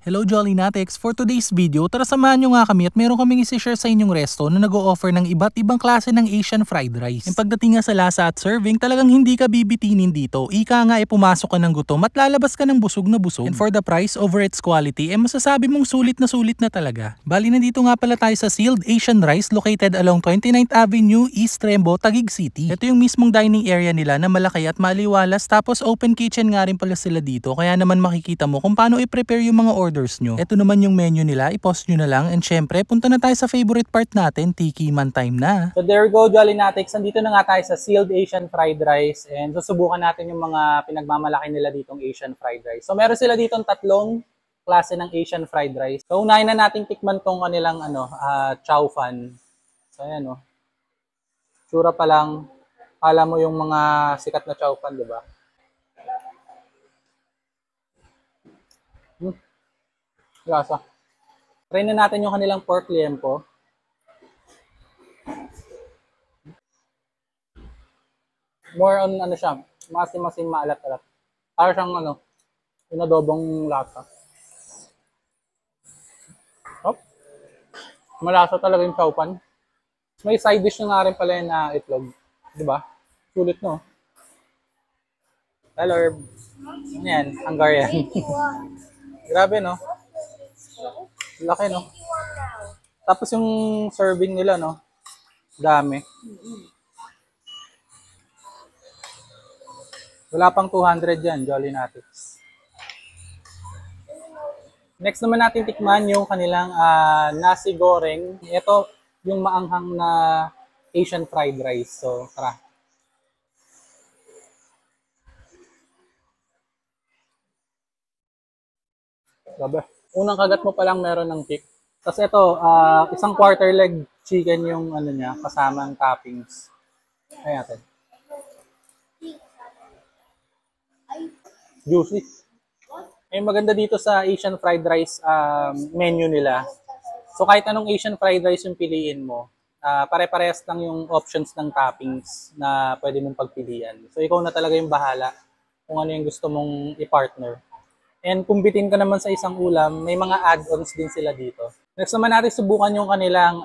Hello Jolly Natics! For today's video, tara samahan nyo nga kami at meron kaming isi-share sa inyong resto na nag-o-offer ng iba't ibang klase ng Asian fried rice. Yung pagdating nga sa lasa at serving, talagang hindi ka bibitinin dito. Ika nga pumasok ka ng gutom at lalabas ka ng busog na busog. And for the price over its quality, masasabi mong sulit na talaga. Bali nandito nga pala tayo sa Sealed Asian Rice located along 29th Avenue, East Trembo, Taguig City. Ito yung mismong dining area nila na malaki at maliwalas, tapos open kitchen nga rin pala sila dito, kaya naman makikita mo kung paano i-prepare yung mga orders nyo. Ito naman yung menu nila, i-post nyo na lang. And syempre, punta na tayo sa favorite part natin, Tiki Man time na. So there we go, Jolly Natics. Nandito na nga tayo sa Sealed Asian Fried Rice and susubukan natin yung mga pinagmamalaki nila ditong Asian Fried Rice. So meron sila ditong tatlong klase ng Asian Fried Rice. So unahin na natin tikman tong kanilang chow fan. So ayan Tsura pa lang, kala mo yung mga sikat na chow fan, di ba? Lasa. Try na natin yung kanilang pork liempo. More on siya, masim-masim, maalat-alat. Para siyang inadobong lasa. Malasa talaga yung chow fan. May side dish na nga rin pala yun na itlog. Di ba? Sulit, no? Hello. Yan, Hungarian. Grabe, no? Laki, no? Tapos yung serving nila, no? Dami. Wala pang 200 yan, Jolly Natics. Next naman natin tikman yung kanilang nasi goreng. Ito yung maanghang na Asian fried rice. So, tara. Grabe. Unang kagat mo pa lang meron ng kick. Tapos ito, isang quarter leg chicken yung niya, kasama ang toppings. Ayan natin. Juicy. Ay maganda dito sa Asian fried rice menu nila. So kahit anong Asian fried rice yung piliin mo, pare-parehas lang yung options ng toppings na pwede mong pagpilian. So ikaw na talaga yung bahala kung ano yung gusto mong i-partner. And kung bitin ka naman sa isang ulam, may mga add-ons din sila dito. Next naman natin subukan yung kanilang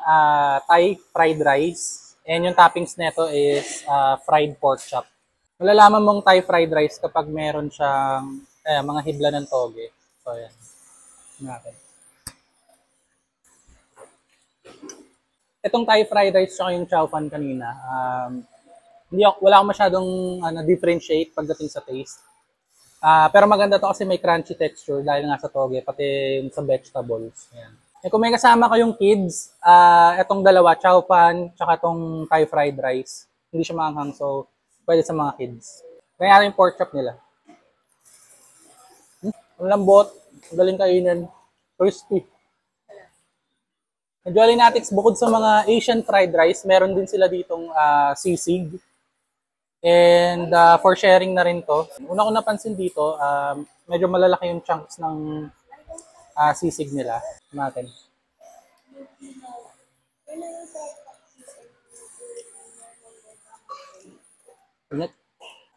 Thai fried rice. And yung toppings nito is fried pork chop. Malalaman mong Thai fried rice kapag meron siyang mga hibla ng toge. So, ayan. Natin. Itong Thai fried rice tsaka yung chow fan kanina, wala akong masyadong differentiate pagdating sa taste. Pero maganda to kasi may crunchy texture dahil nga sa toge, pati sa vegetables. Ayan. Kung may kasama kayong kids, itong dalawa, chow fan, tsaka itong Thai fried rice, hindi siya maanghang, so pwede sa mga kids. Kaya yung pork chop nila. Ang lambot, galing kainin, crispy. Jolly Natics, bukod sa mga Asian fried rice, meron din sila ditong sisig. And for sharing na rin to. Una ko napansin dito, medyo malalaki yung chunks ng sisig nila. Natin.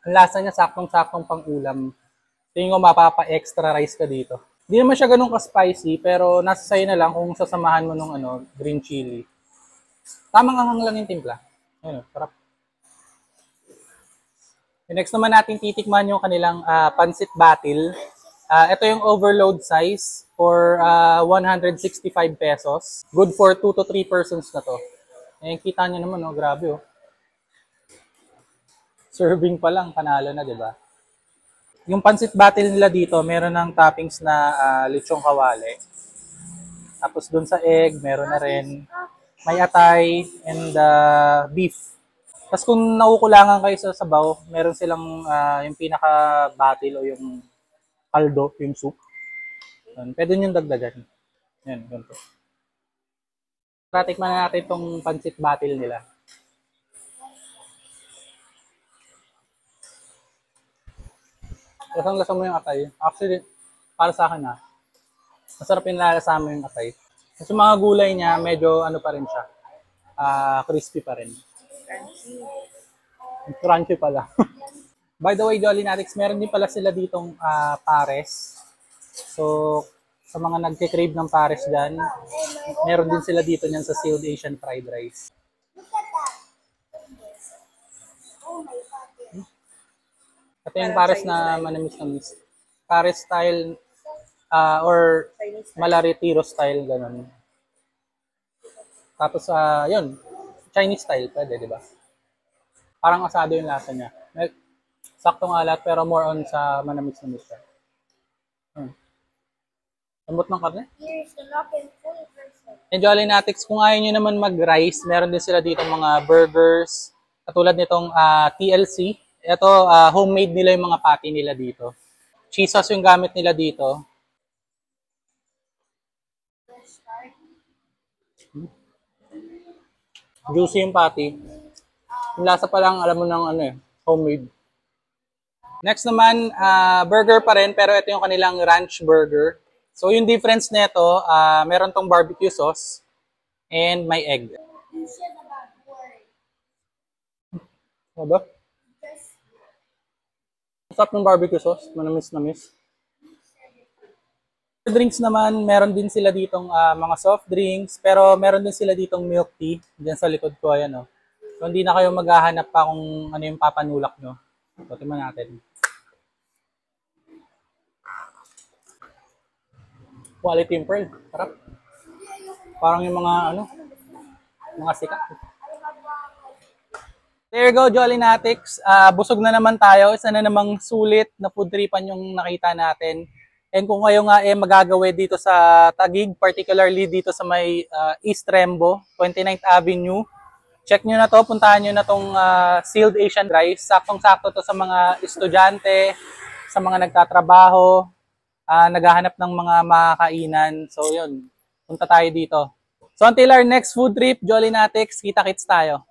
Ang lasa niya saktong-saktong pang ulam. Tingin ko mapapa-extra rice ka dito. Hindi naman siya ganun ka-spicy, pero nasa sa'yo na lang kung sasamahan mo nung green chili. Tamang anghang lang yung timpla. Ayun, sarap. Next naman natin titikman yung kanilang pancit batil. Ito yung overload size for 165 pesos. Good for 2 to 3 persons na to. Kita nyo naman, grabe Serving pa lang, panalo na, di ba? Yung pancit batil nila dito, meron ng toppings na lechong kawali. Tapos dun sa egg, meron na rin. May atay and beef. Tapos kung naukulangan kayo sa sabaw, meron silang yung pinaka-batil o yung kaldo, yung soup. Pwede nyo dagdagan. Yan, ganito. Tikman na natin itong pancit batil nila. Lasang-lasa mo yung atay. Actually, para sa akin masarap yung lalasa mo yung atay. Kasi mga gulay niya, medyo pa rin siya. Crispy pa rin. Crunchy pala. By the way, Jolly Natics, meron din pala sila ditong pares. So, Sa mga nagke-crave ng pares dyan, meron din sila dito niyan sa Sealed Asian Fried Rice. Ito yung pares na manamis-namis. Pares style or Malaretiro style, ganun. Tapos, yun, Chinese style, pwede, di ba? Parang asado yung lasa niya. Saktong alat, pero more on sa manamis-namis siya. Lambot ng karne. And Jolly Natics, kung ayaw nyo naman mag-rice, meron din sila dito mga burgers, katulad nitong TLC. Ito, homemade nila yung mga patty nila dito. Cheese sauce yung gamit nila dito. Juicy yung patty. Yung lasa pa lang, alam mo ng homemade. Next naman, burger pa rin, pero ito yung kanilang ranch burger. So yung difference nito, meron tong barbecue sauce and may egg. Ano ba? Sarap ng barbecue sauce, manamis-namis. Drinks naman, meron din sila ditong mga soft drinks, pero meron din sila ditong milk tea. Diyan sa likod ko, ayan o. So hindi na kayo maghahanap pa kung ano yung papanulak nyo. So tingnan natin. Quality yung pearl. Sarap. Parang yung mga mga sikat. There you go, Jolly Natics. Busog na naman tayo. Isa na namang sulit na food tripan yung nakita natin. And kung kayo nga magagawin dito sa Taguig, particularly dito sa may East Rembo, 29th Avenue, check nyo na to, puntahan nyo na tong Sealed Asian Rice. Saktong-sakto to sa mga estudyante, sa mga nagtatrabaho, naghahanap ng mga makakainan. So yun, punta tayo dito. So until our next food trip, Jolly Natics, kita-kits tayo.